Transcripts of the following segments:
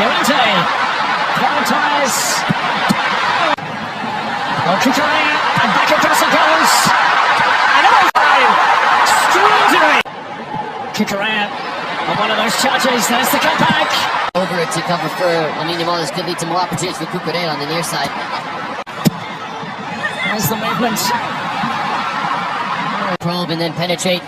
Llorente. Torres. Oh, Cucurella. And back across it goes. And overtime. Extraordinary. Cucurella on one of those charges. There's the cutback. Over it to cover for Lamine Yamal. This could lead to more opportunities for Cucurella on the near side. There's the movement. Probe and then penetrate.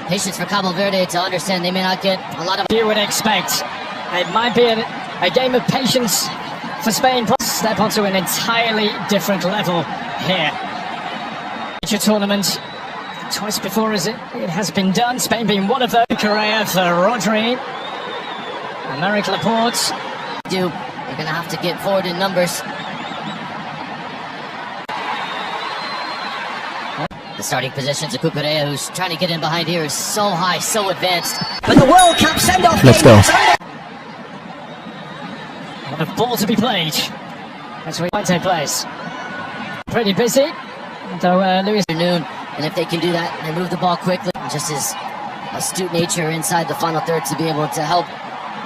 Patience for Cabo Verde to understand they may not get a lot of... You would expect. It might be a game of patience for Spain. Step onto an entirely different level here. Major tournament. Twice before as it has been done. Spain being one of those. Correa for Rodri. Americ Laporte. They're going to have to get forward in numbers. The starting positions of Cucurella, who's trying to get in behind here, is so high, so advanced. But the World Cup send-off. Let's go. What a ball to be played. That's where Llorente plays. Pretty busy. Though Luis afternoon, and if they can do that, they move the ball quickly. Just his astute nature inside the final third to be able to help.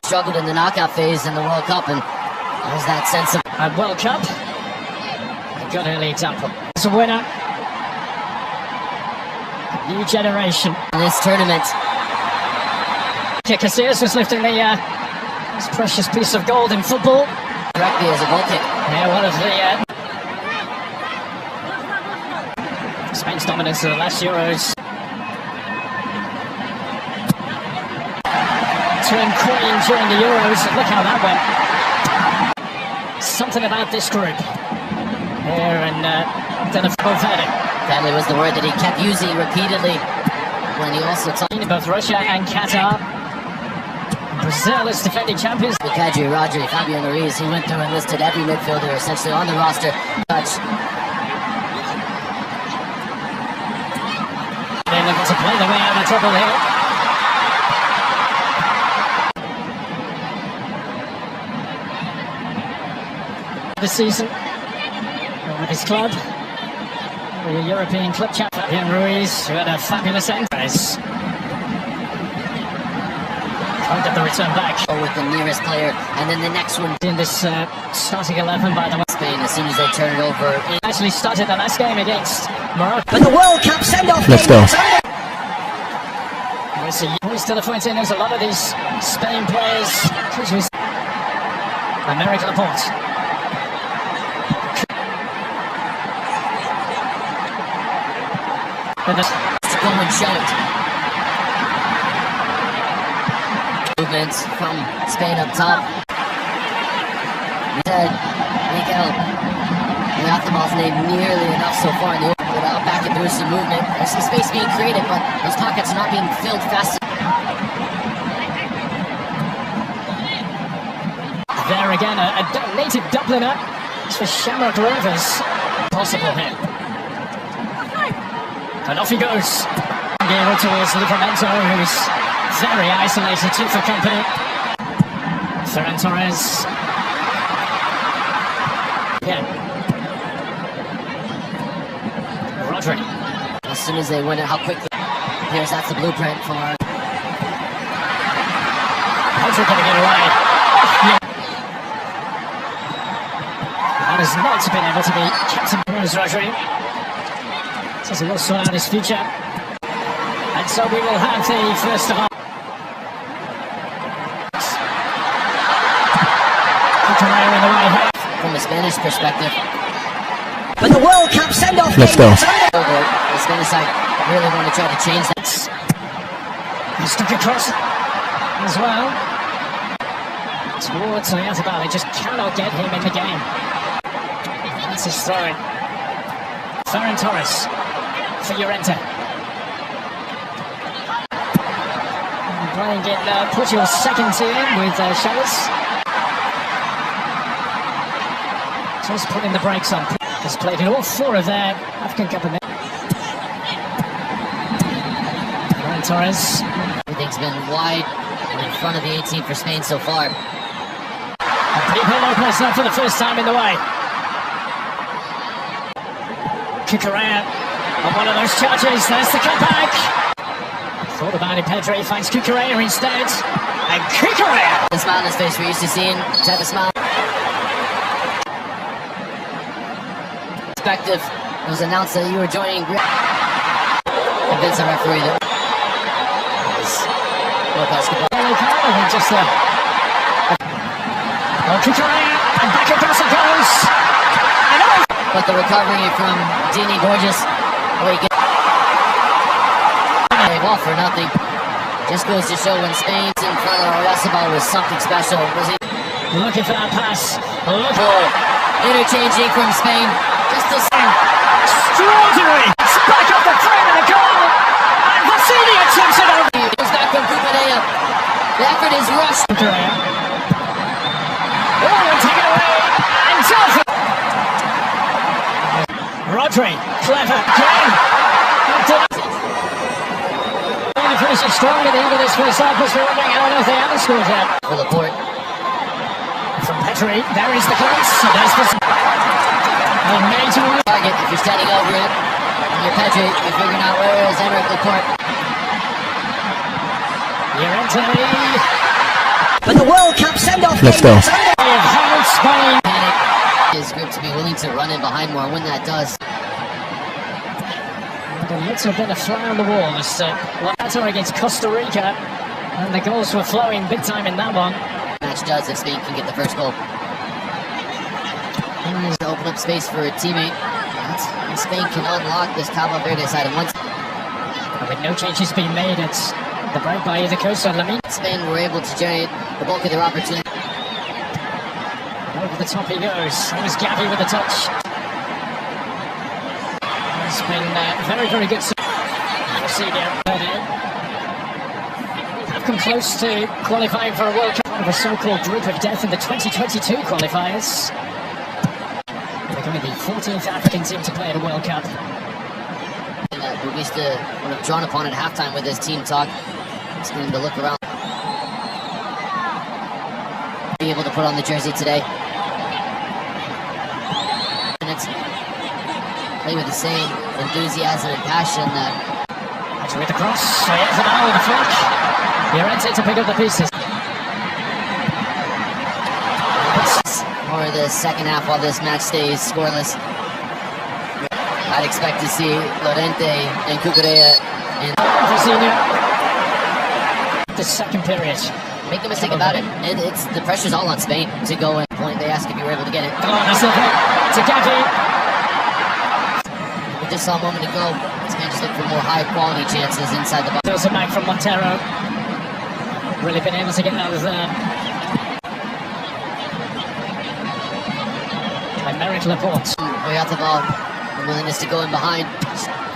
Struggled in the knockout phase in the World Cup, and there's that sense of World Cup. A good early example. It's a winner. New generation in this tournament. Casillas was lifting the this precious piece of gold in football. Directly as a goal kick. Yeah, one of the Spain's dominance of the last Euros. Turn queen during the Euros. Look how that went. Something about this group here in FIFA World Cup. Family was the word that he kept using repeatedly when he also talked both Russia and Qatar. Brazil is defending champions. Kadri, Rodri, Fabian Ruiz, he went through and listed every midfielder essentially on the roster. Touch. They're looking to play their way out of trouble here. This season with his club. The European club champion Fabian Ruiz, who had a fabulous entrance. Can't get the return back. With the nearest player, and then the next one. In this starting 11 by the way. Spain, as soon as they turn it over. Actually started the last game against Morocco. But the World Cup send-off. Let's go. Luis de la Fuente knows a lot of these Spain players. Americ Laporte. To go and show it. Movements from Spain up top. Instead, Miguel Oyarzabal's made nearly enough so far in the open without back and through some movement. There's some space being created, but those pockets are not being filled fast. There again, a native Dubliner. It's for Shamrock Rovers. Possible here. And off he goes. Gero towards Livramento, who's very isolated too for company. Ferran Torres. Yeah. Rodri. As soon as they win it, how quickly. Here's that's the blueprint for. Rodri gonna get away. Yeah. That has not been able to be kept in Bruce Rodri. Says he will sort out his future. And so we will have the first of all. In the right hand. From a Spanish perspective. But the World Cup send-off. Let's go. The Spanish side really want to try to change that. He stuck across as well. Towards Oyarzabal. They just cannot get him in the game. That's his throw-in. Ferran Torres. For Llorente. Playing in Portugal's second team with Chaves. Just putting the brakes on. Has played in all four of their African Cup of Nations. Ferran Torres. Everything's been wide and in front of the 18 for Spain so far. Pico Lopez now for the first time in the way. Cucurella. On one of those charges, there's the cutback. Thought about it, Pedri finds Cucurella instead. And Cucurella! The smile on his face we're used to seeing, type of smile. Perspective, it was announced that you were joining. Convince the referee that basketball. Just there. Kukurea, and back across it goes. But the recovery from Dini Borges, all for nothing. Just goes to show when Spain's in front of Oyarzabal was something special. Was he looking for that pass? Interchanging from Spain. Just the same. Extraordinary! It's back off the frame of the goal. And Vassili attempts it over. It goes back from Kukurea. The effort is rushed. Kukurea. Oh, and take it away. And Delphi. Rodri. Clever. Again. Finishing strong at the end of this first half, because we're wondering how on earth they haven't scored yet. For the port. From Petri, there is the clearance. So there's the major target. If you're standing over it, and you're Petri, you're figuring out where is Emerick Laporte. But the World Cup send-off. Let's go. Spain. His group to be willing to run in behind more when that does. A little bit of fly on the wall as Lato against Costa Rica, and the goals were flowing big time in that one. Match does if Spain can get the first goal. And to open up space for a teammate. And Spain can unlock this Cape Verde side. And once with no changes being made, it's the break by either coast or Lamine. Spain were able to generate the bulk of their opportunity. Over the top he goes. That was Gavi with the touch. It's been very, very good. Have come close to qualifying for a World Cup, one of a so-called group of death in the 2022 qualifiers. Becoming the 14th African team to play at a World Cup. Bubista would have drawn upon at halftime with his team talk. Just getting to look around. Be able to put on the jersey today. Play with the same enthusiasm and passion that. Actually with the cross, Oyarzabal with the flick. Llorente to pick up the pieces. Or the second half while this match stays scoreless. I'd expect to see Llorente and Kukurea in the second period. Make no mistake about it. It's the pressure's all on Spain to go and point. They ask if you were able to get it. To Gavi. We just saw a moment ago, Spain just looking for more high-quality chances inside the box. There's a back from Montero. Really been able to get out of there. And Emerick Laporte. Oyarzabal, the willingness to go in behind,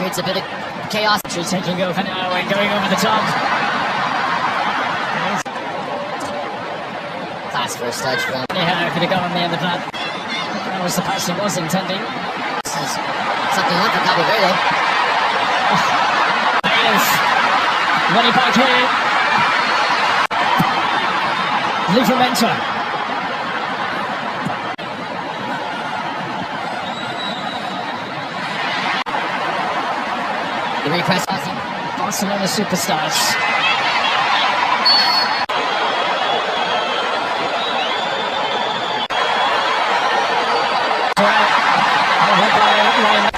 creates a bit of chaos. She's taking over now and going over the top. Class first touch from. Yeah, could have gone on the end of that. That was the pass he was intending. Something like the Cape Verde. Running back here. Livramento. The repress. Barcelona superstars.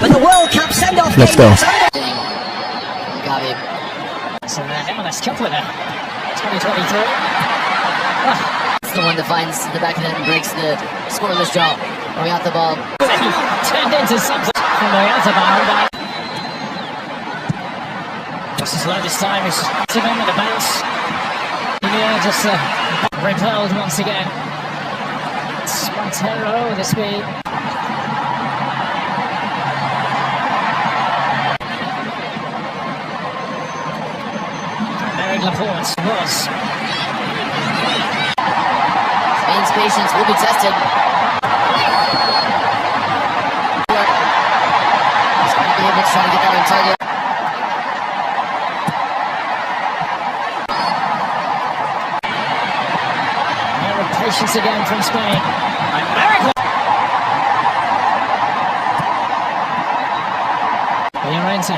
But the World Cup send-off. Let's go. Gavi. So MLS Cup winner, 2023. It's the one that finds the back of the net and breaks the scoreless draw. Oyarzabal. Turned into something from Oyarzabal. Just as low this time, he's him in with a bounce. Yeah, just repelled once again. It's Montero, the speed. Laporte was. Spain's patience will be tested. He's going to be able to try to get that on target. There are patience again from Spain. America. Llorente.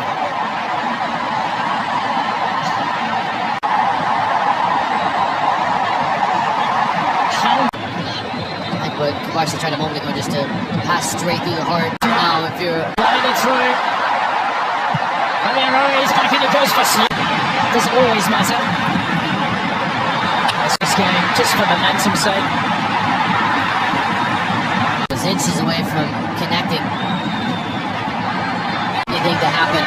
but Barca tried a moment ago just to pass straight through the heart. Now, if you're playing it through, Javier is back in the goes for sleep. Doesn't always matter. That's this game, just for momentum's sake. Was inches away from connecting. Anything to happen.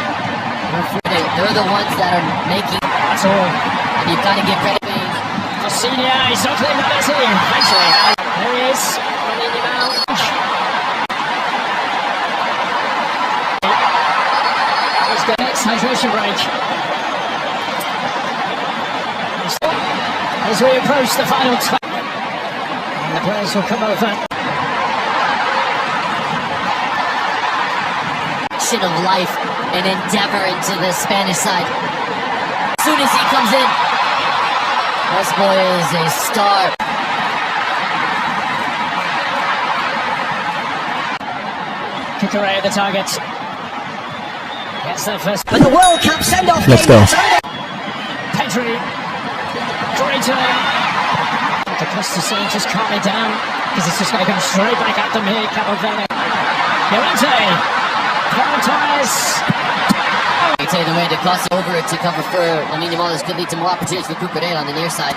They're the ones that are making. That's all. And you've got to give credit. Cecilia, he's not playing that as he actually has. There he is, running him out. Here's the next hydration break. As we approach the final 20. And the players will come over. Of life and endeavor into the Spanish side. As soon as he comes in, this boy is a star. Kikare at the target. Gets their first. And the World Cup send-off. Let's go. Pedri. Great turn. The Costa scene, just calm it down. Because it's just going to come straight back at them here, Cape Verde. Llorente. Torres. I can tell you the way to cross over to cover for Lamine Yamal could lead to more opportunities for Cucurella on the near side.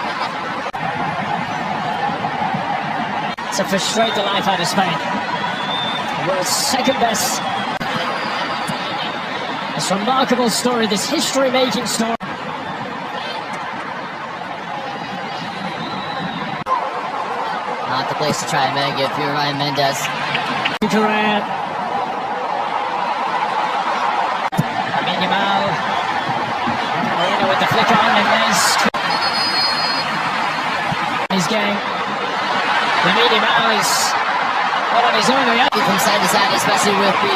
To frustrate the life out of Spain. The world's second best. This remarkable story, this history-making story. Not the place to try and make if you're Ryan Mendes. Cucurella. With the flick on and there's his game. Lamine Yamal is all on his own. From side to side, especially with the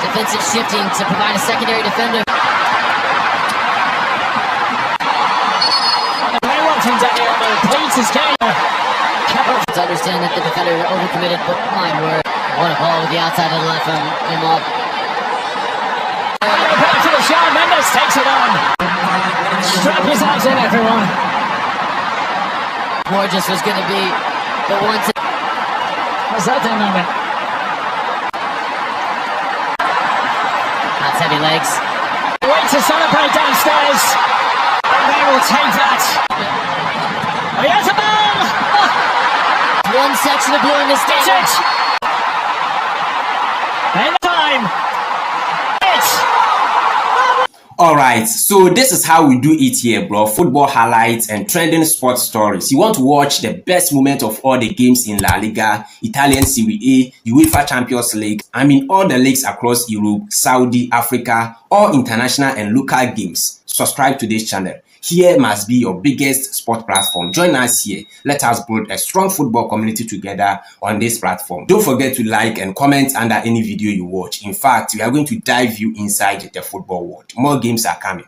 defensive shifting to provide a secondary defender. Very well from Daniel completes his game. To understand that the defender overcommitted, but my word, what a ball with the outside of the left from Yamal. For the shot, Mendes takes it on. Strap his eyes in, everyone. Borges was going to be the one to... Was that their moment? That's heavy legs. Wait to celebrate downstairs. And they will take that. Oh, yes, a ball! One section of blue in the stadium. And time. Alright, so this is how we do it here, bro. Football highlights and trending sports stories. You want to watch the best moment of all the games in La Liga, Italian Serie A, UEFA Champions League, all the leagues across Europe, Saudi, Africa, all international and local games. Subscribe to this channel. Here must be your biggest sport platform. Join us here. Let us build a strong football community together on this platform. Don't forget to like and comment under any video you watch. In fact, we are going to dive you inside the football world. More games are coming.